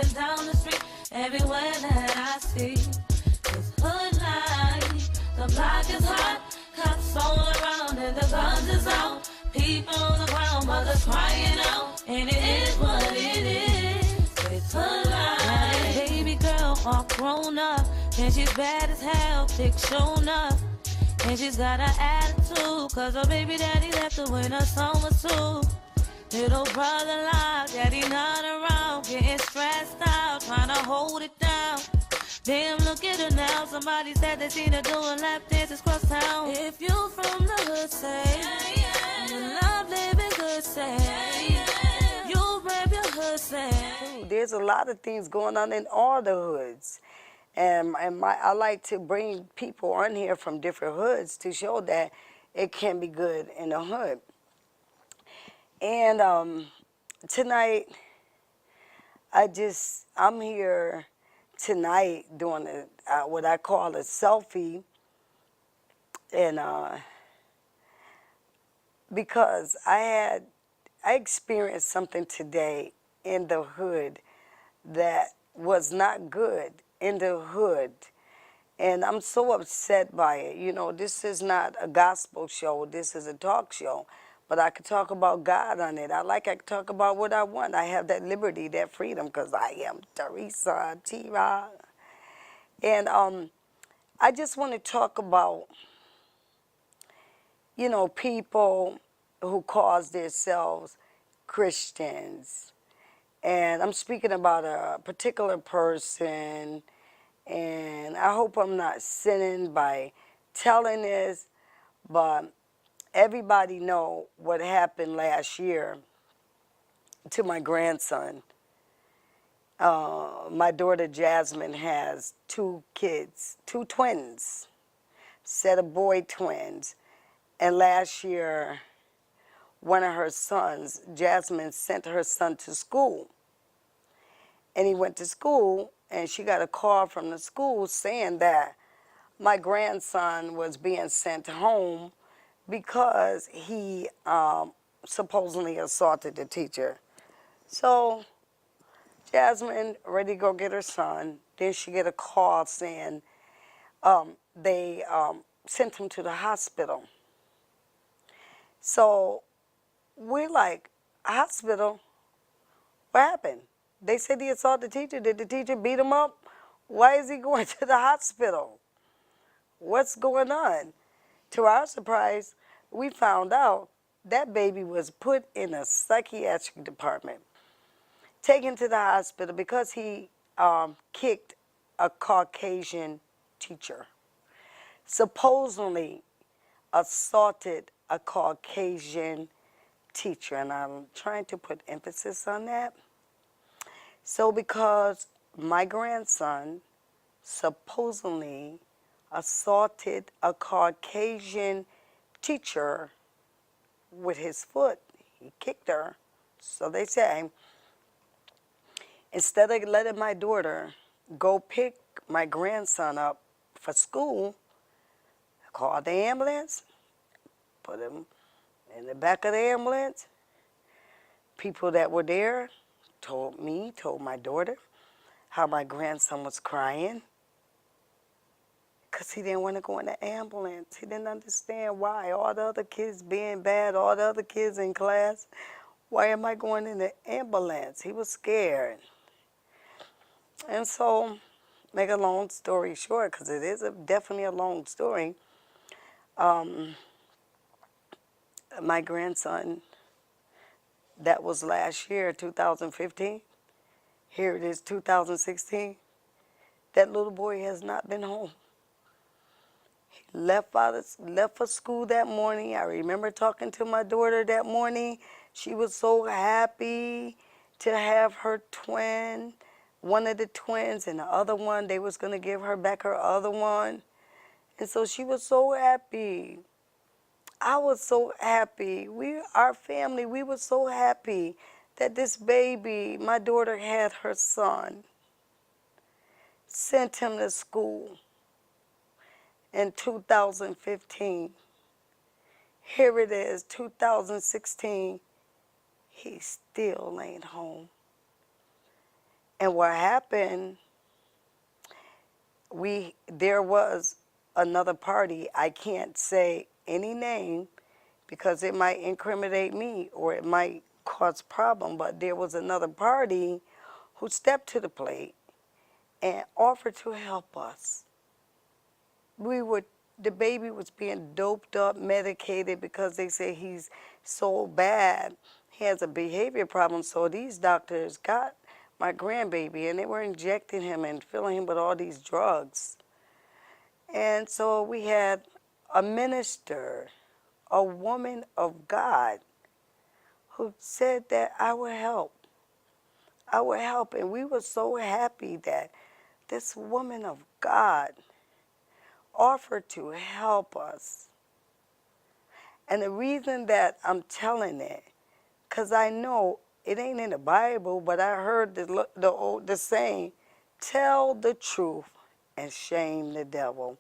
and down the street, everywhere that I see. It's hood life, the block is hot, cops all around and the guns is out. People on the ground, mothers crying out, and it is what it is. It's hood life. Now this baby girl all grown up, and she's bad as hell, thick shown up. And she's got an attitude, cause her baby daddy left her when her son was two. Little brother loud, daddy not around, getting stressed out, trying to hold it down. Damn, look at her now, somebody said they seen her doing lap dances cross town. If you from the hood, say, you love living good, say, you rep your hood, say. There's a lot of things going on in all the hoods. And I like to bring people on here from different hoods to show that it can be good in the hood. And tonight, I'm here tonight doing what I call a selfie. And because I experienced something today in the hood that was not good in the hood, and I'm so upset by it. You know, this is not a gospel show, this is a talk show, but I could talk about God on it. I could talk about what I want. I have that liberty, that freedom, because I am Teresa, T-Rod. And I just want to talk about, you know, people who call themselves Christians. And I'm speaking about a particular person, and I hope I'm not sinning by telling this, but everybody know what happened last year to my grandson. My daughter Jasmine has two kids, two twins, set of boy twins. And last year, one of her sons, Jasmine, sent her son to school. And he went to school, and she got a call from the school saying that my grandson was being sent home because he supposedly assaulted the teacher. So Jasmine ready to go get her son. Then she get a call saying they sent him to the hospital. So we're like, hospital? What happened? They said he assaulted the teacher. Did the teacher beat him up? Why is he going to the hospital? What's going on? To our surprise, we found out that baby was put in a psychiatric department, taken to the hospital because he kicked a Caucasian teacher, supposedly assaulted a Caucasian teacher, and I'm trying to put emphasis on that. So because my grandson supposedly assaulted a Caucasian teacher with his foot, he kicked her, so they say, instead of letting my daughter go pick my grandson up for school, I called the ambulance, put him in the back of the ambulance. People that were there told my daughter, how my grandson was crying because he didn't want to go in the ambulance. He didn't understand why. All the other kids being bad, all the other kids in class, why am I going in the ambulance? He was scared. And so, make a long story short, because it is definitely a long story, my grandson, that was last year, 2015. Here it is, 2016. That little boy has not been home. He left for school that morning. I remember talking to my daughter that morning. She was so happy to have her twin, one of the twins, and the other one, they was going to give her back her other one. And so she was so happy. I was so happy. Our family, we were so happy that this baby, my daughter had her son, sent him to school in 2015. Here it is, 2016. He still ain't home. And what happened, there was another party. I can't say any name because it might incriminate me or it might cause problem, but there was another party who stepped to the plate and offered to help us. The baby was being doped up, medicated because they say he's so bad. He has a behavior problem. So these doctors got my grandbaby and they were injecting him and filling him with all these drugs. And so we had a minister, a woman of God, who said that I would help. I would help. And we were so happy that this woman of God offered to help us. And the reason that I'm telling it, because I know it ain't in the Bible, but I heard the saying, tell the truth and shame the devil.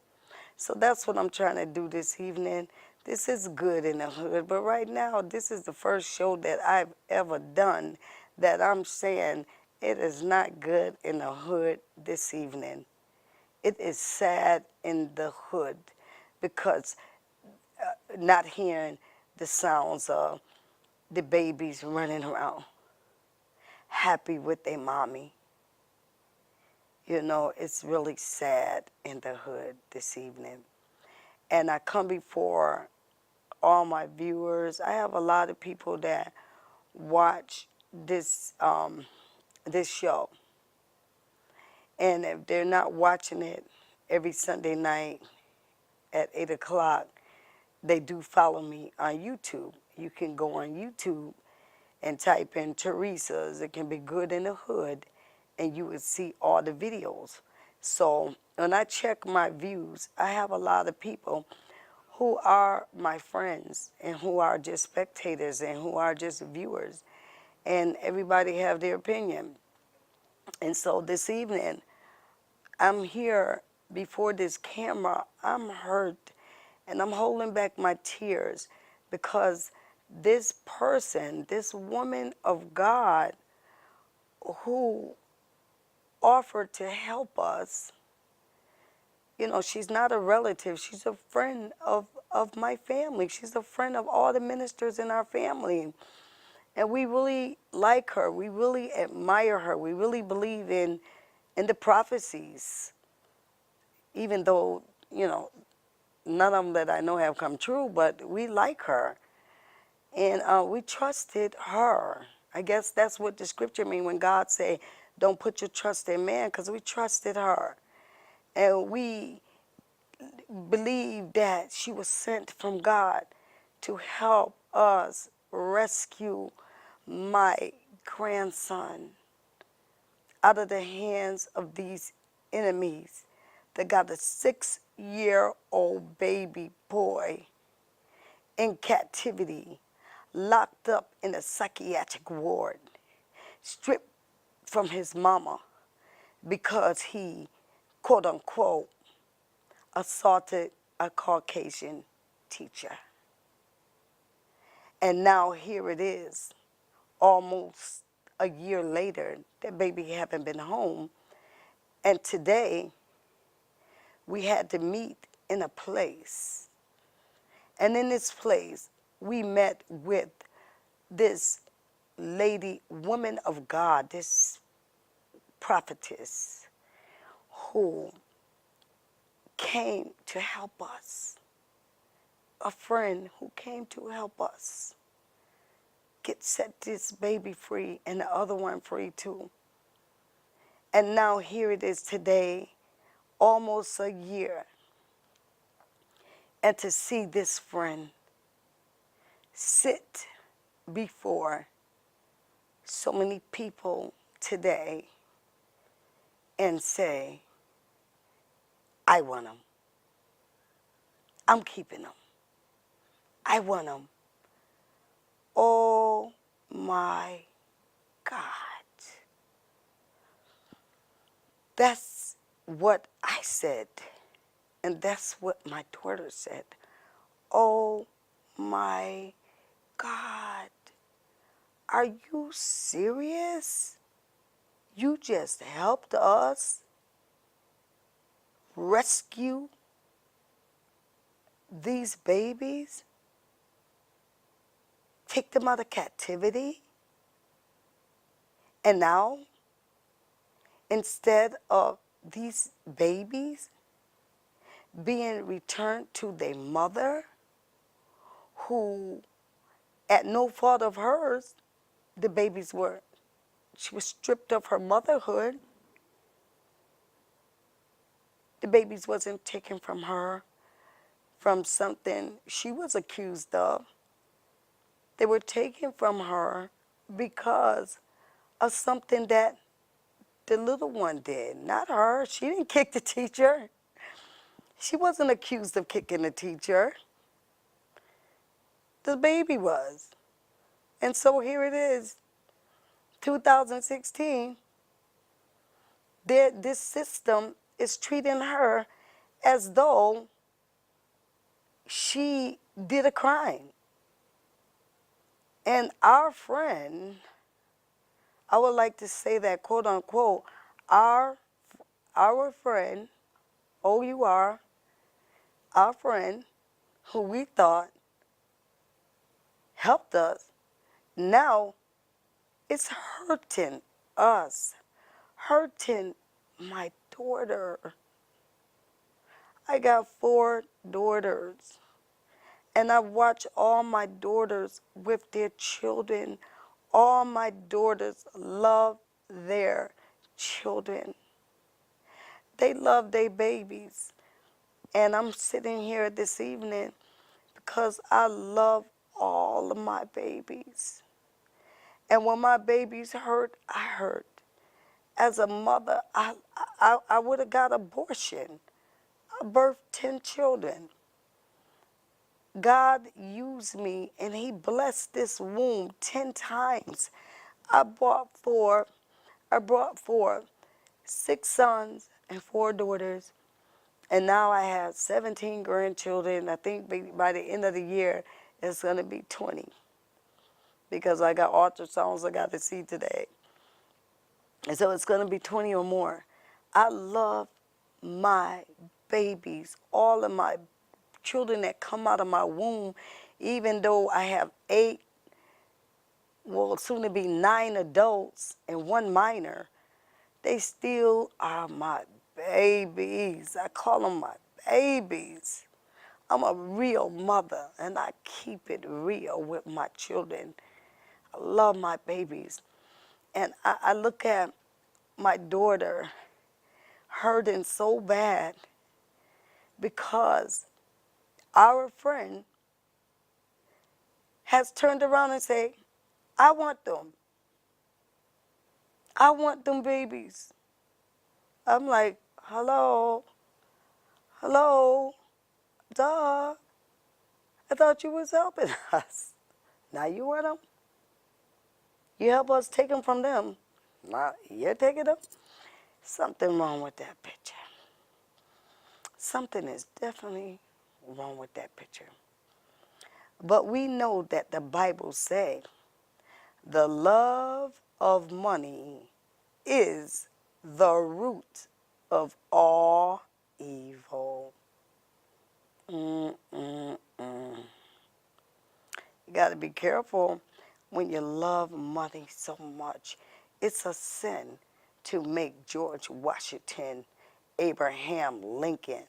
So that's what I'm trying to do this evening. This is good in the hood, but right now this is the first show that I've ever done that I'm saying it is not good in the hood this evening. It is sad in the hood because not hearing the sounds of the babies running around happy with their mommy. You know, it's really sad in the hood this evening. And I come before all my viewers. I have a lot of people that watch this this show. And if they're not watching it every Sunday night at 8 o'clock, they do follow me on YouTube. You can go on YouTube and type in Teresa's. It can be good in the hood, and you will see all the videos. So when I check my views, I have a lot of people who are my friends and who are just spectators and who are just viewers. And everybody have their opinion. And so this evening, I'm here before this camera. I'm hurt and I'm holding back my tears because this person, this woman of God who offered to help us, you know, she's not a relative. She's a friend of my family. She's a friend of all the ministers in our family. And we really like her. We really admire her. We really believe in the prophecies, even though, you know, none of them that I know have come true, but we like her. And we trusted her. I guess that's what the scripture means when God say, don't put your trust in man, because we trusted her. And we believe that she was sent from God to help us rescue my grandson out of the hands of these enemies that got a 6-year-old baby boy in captivity, locked up in a psychiatric ward, stripped from his mama because he, quote unquote, assaulted a Caucasian teacher. And now here it is, almost a year later, that baby haven't been home. And today, we had to meet in a place. And in this place, we met with this lady, woman of God, this prophetess, who came to help us. A friend who came to help us set this baby free and the other one free too. And now here it is today, almost a year. And to see this friend sit before so many people today and say, I want him. I'm keeping him. I want him. Oh my God. That's what I said. And that's what my daughter said. Oh my God. Are you serious? You just helped us rescue these babies, take them out of captivity, and now, instead of these babies being returned to their mother, who, at no fault of hers, the babies were, she was stripped of her motherhood. The babies wasn't taken from her from something she was accused of. They were taken from her because of something that the little one did, not her. She didn't kick the teacher. She wasn't accused of kicking the teacher. The baby was. And so here it is, 2016, this system is treating her as though she did a crime. And our friend, I would like to say that, quote unquote, our friend, O-U-R, our friend, who we thought helped us, now it's hurting us, hurting my daughter. I got 4 daughters, and I watch all my daughters with their children. All my daughters love their children. They love their babies. And I'm sitting here this evening because I love all of my babies. And when my babies hurt, I hurt. As a mother, I would have got abortion. I birthed 10 children. God used me and he blessed this womb 10 times. I brought forth 6 sons and 4 daughters. And now I have 17 grandchildren. I think by the end of the year, it's going to be 20. Because I got ultrasounds I got to see today. And so it's going to be 20 or more. I love my babies, all of my children that come out of my womb, even though I have 8, well, soon to be 9 adults and 1 minor. They still are my babies. I call them my babies. I'm a real mother, and I keep it real with my children. I love my babies. And I look at my daughter hurting so bad because our friend has turned around and said, I want them. I want them babies. I'm like, hello, duh. I thought you was helping us. Now you want them? You help us take them from them. Now you're taking them? Something wrong with that picture. Something is definitely wrong with that picture. But we know that the Bible says the love of money is the root of all evil. You got to be careful when you love money so much. It's a sin to make George Washington, Abraham Lincoln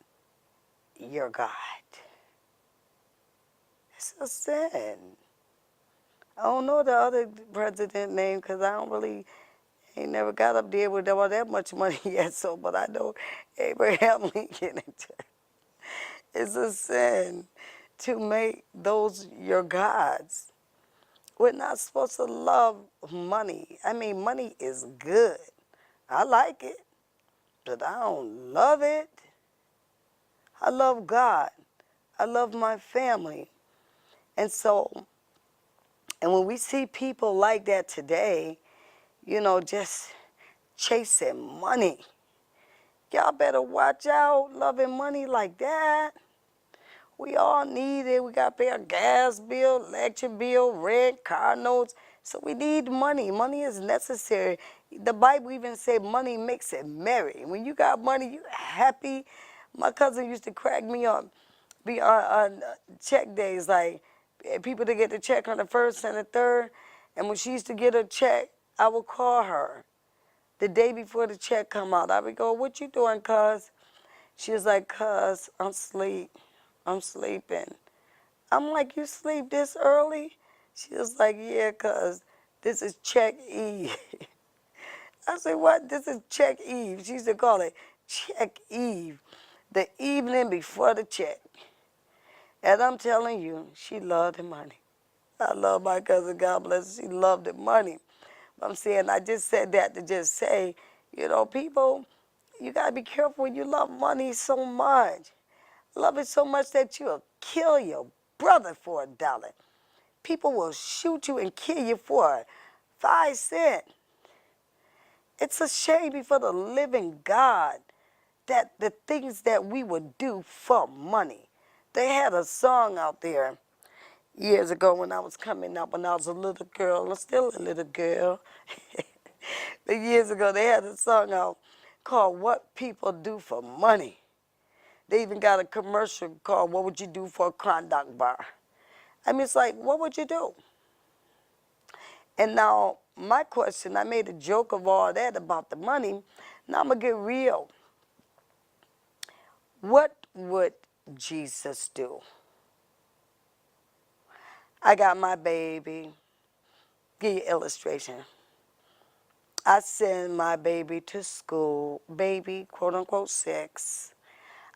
your God. It's a sin. I don't know the other president name because I don't really, ain't never got up there with all that much money yet, so, but I know Abraham Lincoln. It's a sin to make those your gods. We're not supposed to love money. I mean, money is good. I like it, but I don't love it. I love God. I love my family. And so, and when we see people like that today, you know, just chasing money, y'all better watch out loving money like that. We all need it. We got to pay our gas bill, electric bill, rent, car notes, So we need money. Money is necessary. The Bible even said money makes it merry. When you got money, you happy. My cousin used to crack me up. Be on check days, like people to get the check on the first and the third. And when she used to get a check, I would call her the day before the check come out. I would go, "What you doing, cuz?" She was like, "Cuz, I'm sleep. I'm sleeping." I'm like, "You sleep this early?" She was like, "Yeah, cuz this is check eve." I said, "What? This is check eve." She used to call it check eve, the evening before the check. And I'm telling you, she loved the money. I love my cousin, God bless her. She loved the money. I'm saying, I just said that to just say, people, you got to be careful when you love money so much. Love it so much that you'll kill your brother for $1. People will shoot you and kill you for 5 cents. It's a shame before the living God that the things that we would do for money. They had a song out there years ago when I was coming up, when I was a little girl. I'm still a little girl. But years ago, they had a song out called "What People Do for Money." They even got a commercial called "What Would You Do for a Klondike Bar?" I mean, it's like, what would you do? And now, my question, I made a joke of all that about the money. Now I'm going to get real. What would Jesus do? I got my baby. Give you an illustration. I send my baby to school, baby, quote unquote, 6.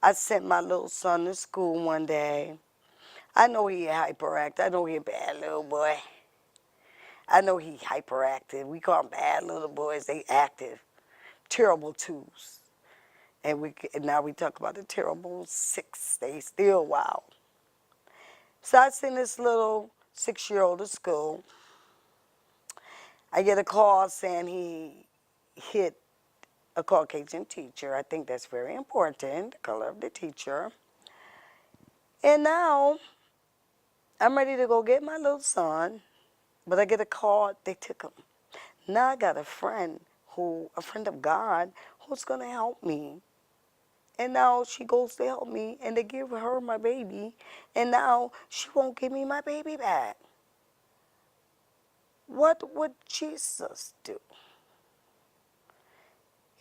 I sent my little son to school one day. I know he hyperactive. I know he a bad little boy. I know he hyperactive. We call them bad little boys. They active. Terrible 2s. And now we talk about the terrible 6. They still wild. So I sent this little 6-year-old to school. I get a call saying he hit a Caucasian teacher. I think that's very important, the color of the teacher. And now I'm ready to go get my little son, but I get a call, they took him. Now I got a friend of God, who's going to help me. And now she goes to help me, and they give her my baby, and now she won't give me my baby back. What would Jesus do? You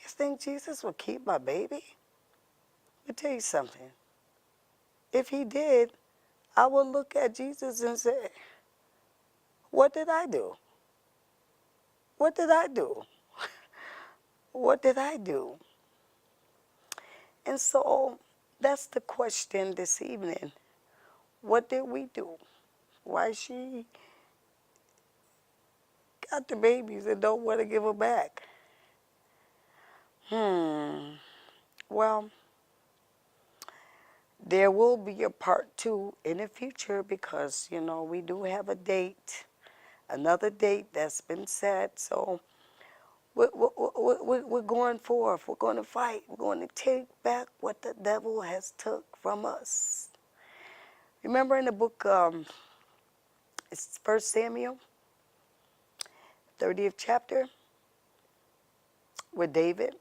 think Jesus would keep my baby? Let me tell you something. If he did, I would look at Jesus and say, what did I do? What did I do? What did I do? And so that's the question this evening. What did we do? Why she got the babies and don't want to give her back? Well, there will be a part 2 in the future because, we do have a date, another date that's been set. So we're going forth. We're going to fight. We're going to take back what the devil has took from us. Remember in the book, it's 1 Samuel, 30th chapter, with David.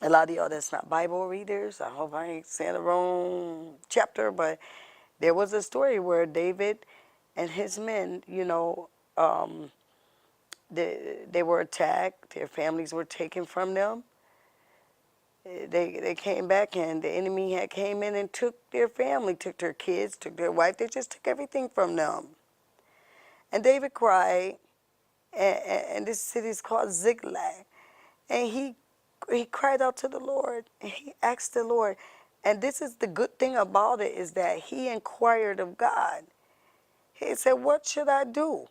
A lot of y'all that's not Bible readers, I hope I ain't saying the wrong chapter, but there was a story where David and his men, they were attacked. Their families were taken from them. They came back, and the enemy had came in and took their family, took their kids, took their wife. They just took everything from them. And David cried, and this city is called Ziklag. And he cried out to the Lord, and he asked the Lord. And this is the good thing about it, is that he inquired of God. He said, what should I do?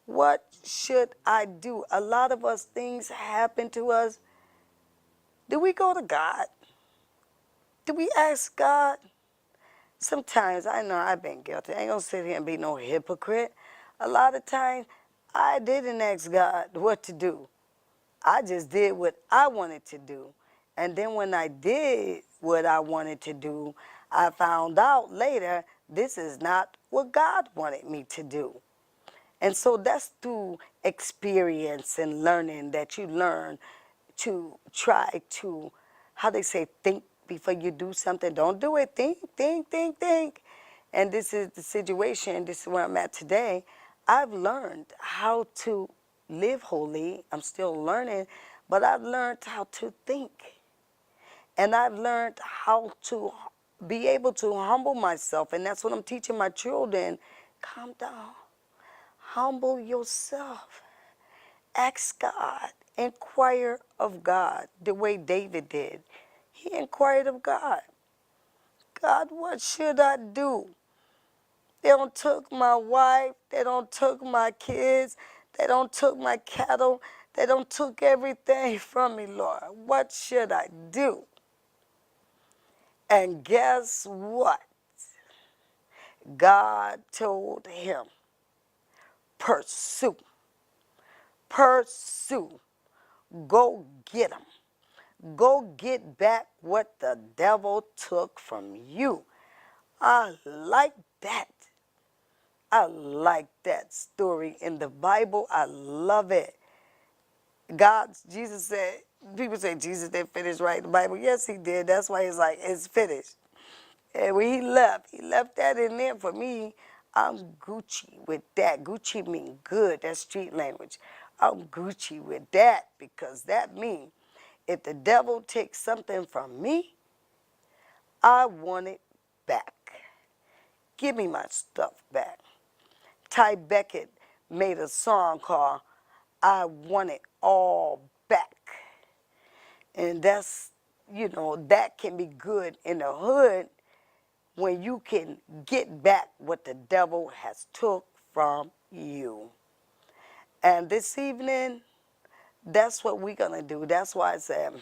What should I do? A lot of us, things happen to us. Do we go to God? Do we ask God? Sometimes, I know I've been guilty. I ain't going to sit here and be no hypocrite. A lot of times, I didn't ask God what to do. I just did what I wanted to do. And then when I did what I wanted to do, I found out later this is not what God wanted me to do. And so that's through experience and learning that you learn to try to, how they say, think before you do something. Don't do it. Think, think, think, think. And this is the situation. This is where I'm at today. I've learned how to live holy. I'm still learning, but I've learned how to think. And I've learned how to be able to humble myself. And that's what I'm teaching my children. Calm down. Humble yourself. Ask God. Inquire of God the way David did. He inquired of God. God, what should I do? They don't took my wife. They don't took my kids. They don't took my cattle. They don't took everything from me, Lord. What should I do? And guess what? God told him, pursue. Pursue. Go get them. Go get back what the devil took from you. I like that. I like that story in the Bible. I love it. Jesus said, people say Jesus didn't finish writing the Bible. Yes, he did. That's why he's like, it's finished. And when he left that in there for me. I'm Gucci with that. Gucci means good. That's street language. I'm Gucci with that because that means if the devil takes something from me, I want it back. Give me my stuff back. Ty Beckett made a song called I Want It All Back. And that's, that can be good in the hood when you can get back what the devil has took from you. And this evening, that's what we're going to do. That's why I said,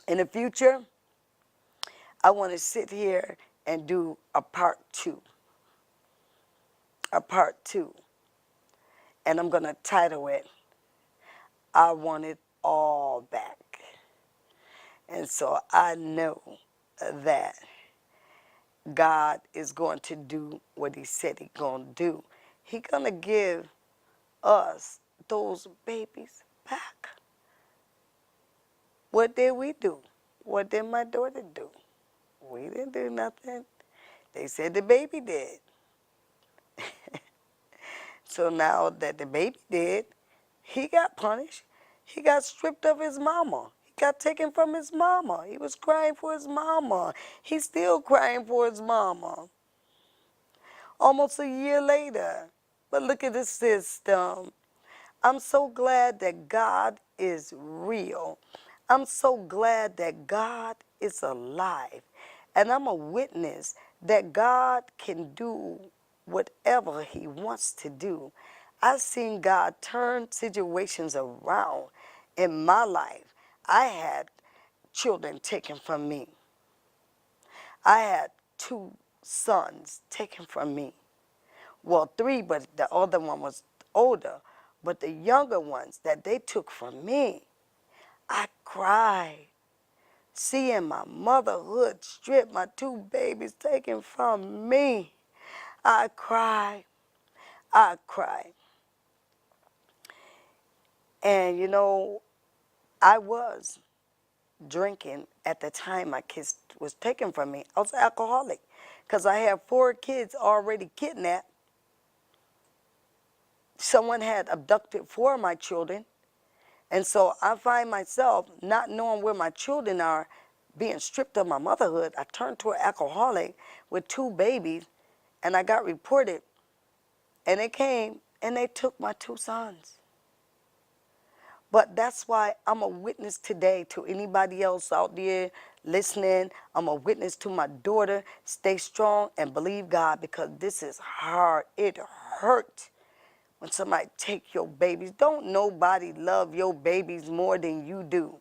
in the future, I want to sit here and do a part 2. A part 2. And I'm going to title it, I Want It All Back. And so I know that God is going to do what he said he's going to do. He's going to give us those babies back. What did we do? What did my daughter do? We didn't do nothing. They said the baby did. So now that the baby did, he got punished. He got stripped of his mama. He got taken from his mama. He was crying for his mama. He's still crying for his mama. Almost a year later. But look at the system. I'm so glad that God is real. I'm so glad that God is alive. And I'm a witness that God can do whatever he wants to do. I've seen God turn situations around in my life. I had children taken from me. I had 2 sons taken from me. Well, 3, but the other one was older. But the younger ones that they took from me, I cried. Seeing my motherhood stripped, my 2 babies taken from me. I cried. I cried. And I was drinking at the time my kids was taken from me. I was an alcoholic because I had 4 kids already kidnapped. Someone had abducted 4 of my children. And so I find myself not knowing where my children are, being stripped of my motherhood. I turned to an alcoholic with 2 babies, and I got reported. And they came, and they took my 2 sons. But that's why I'm a witness today to anybody else out there listening. I'm a witness to my daughter. Stay strong and believe God because this is hard. It hurt when somebody take your babies. Don't nobody love your babies more than you do.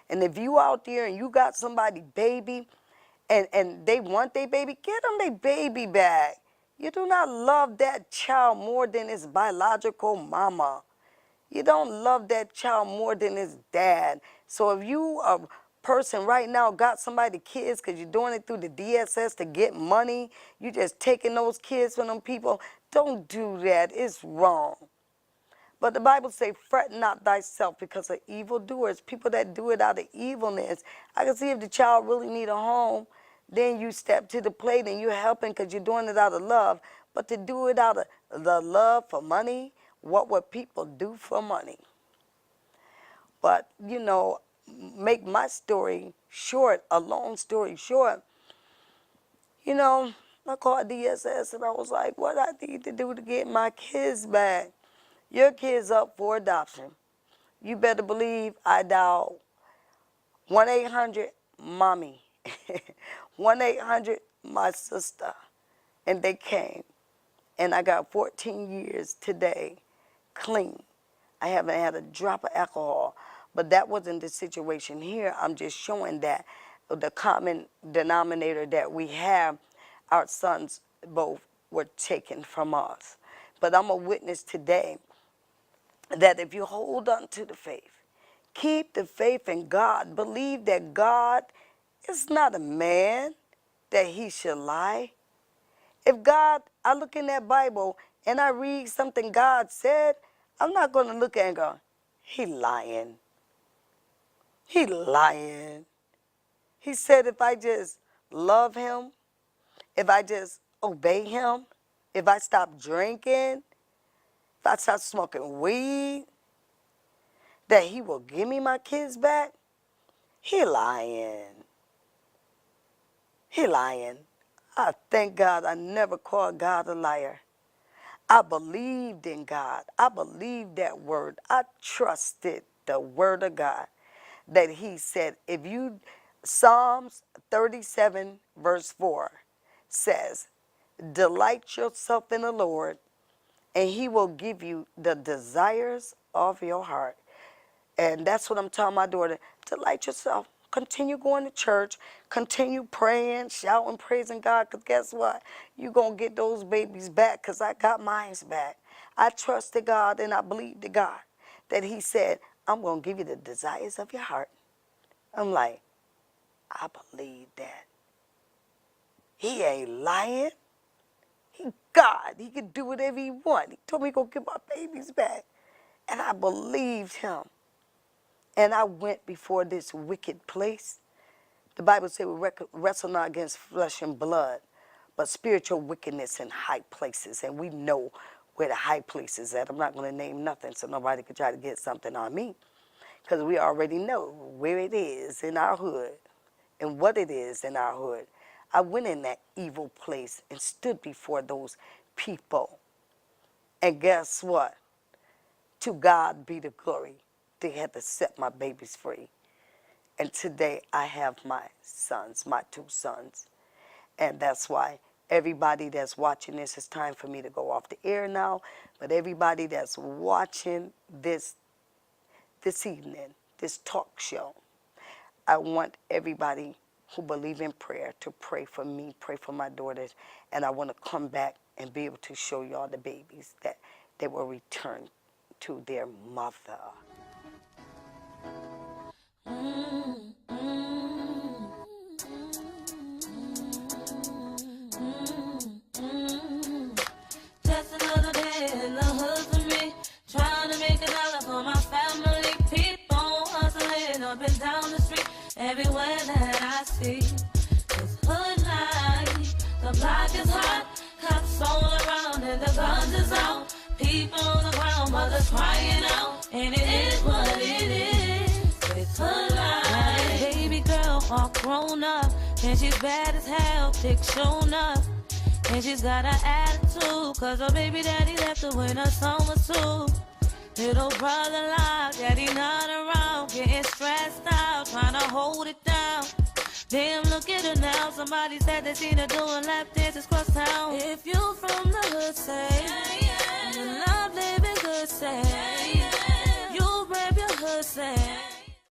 And if you out there and you got somebody baby and they want their baby, get them their baby back. You do not love that child more than his biological mama. You don't love that child more than his dad. So if you a person right now got somebody kids because you're doing it through the DSS to get money, you just taking those kids from them people, Don't do that. It's wrong. But the Bible says, fret not thyself because of evildoers, people that do it out of evilness. I can see if the child really need a home, then you step to the plate and you're helping because you're doing it out of love. But to do it out of the love for money, what would people do for money? But, you know, make my story short, a long story short. You know, I called DSS and I was like, what I need to do to get my kids back? Your kid's up for adoption. You better believe I dialed 1-800-MOMMY, 1-800-MY-SISTER, and they came. And I got 14 years today, clean. I haven't had a drop of alcohol, but that wasn't the situation here. I'm just showing that the common denominator that we have, our sons both were taken from us. But I'm a witness today that if you hold on to the faith, keep the faith in God, believe that God is not a man that he should lie. If God, I look in that Bible and I read something God said, I'm not going to look at it and go, he lying. He lying. He said if I just love him, if I just obey him, if I stop drinking, if I stop smoking weed, that he will give me my kids back. He lying. He lying. I thank God I never called God a liar. I believed in God. I believed that word. I trusted the word of God that he said, if you, Psalms 37 verse 4 says, delight yourself in the Lord and he will give you the desires of your heart. And that's what I'm telling my daughter. Delight yourself. Continue going to church. Continue praying, shouting, praising God. Because guess what? You're going to get those babies back because I got mine back. I trusted God and I believed to God that he said, I'm going to give you the desires of your heart. I'm like, I believe that. He ain't lying. He God. He can do whatever he wants. He told me he going to get my babies back. And I believed him. And I went before this wicked place. The Bible says we wrestle not against flesh and blood, but spiritual wickedness in high places. And we know where the high places at. I'm not going to name nothing so nobody can try to get something on me. Because we already know where it is in our hood and what it is in our hood. I went in that evil place and stood before those people. And guess what? To God be the glory. They had to set my babies free. And today I have my sons, my 2 sons. And that's why everybody that's watching this, it's time for me to go off the air now. But everybody that's watching this evening, this talk show, I want everybody who believe in prayer to pray for me, pray for my daughters. And I want to come back and be able to show y'all the babies that they will return to their mother. Just another day in the hood for me, trying to make $1 for my family. People hustling up and down the street, everywhere that I see. It's hood life, the block is hot, cops all around and the guns is out. People on the ground, mothers crying out, and it is what it is. It's hood life. Baby girl all grown up, and she's bad as hell, thick shown up. And she's got an attitude, cause her baby daddy left her when her son was 2. Little brother locked, daddy not around, getting stressed out, trying to hold it down. Damn, look at her now, somebody said they seen her doing lap dances cross town. If you from the hood, say, you love living good, say, you rep your hood, say.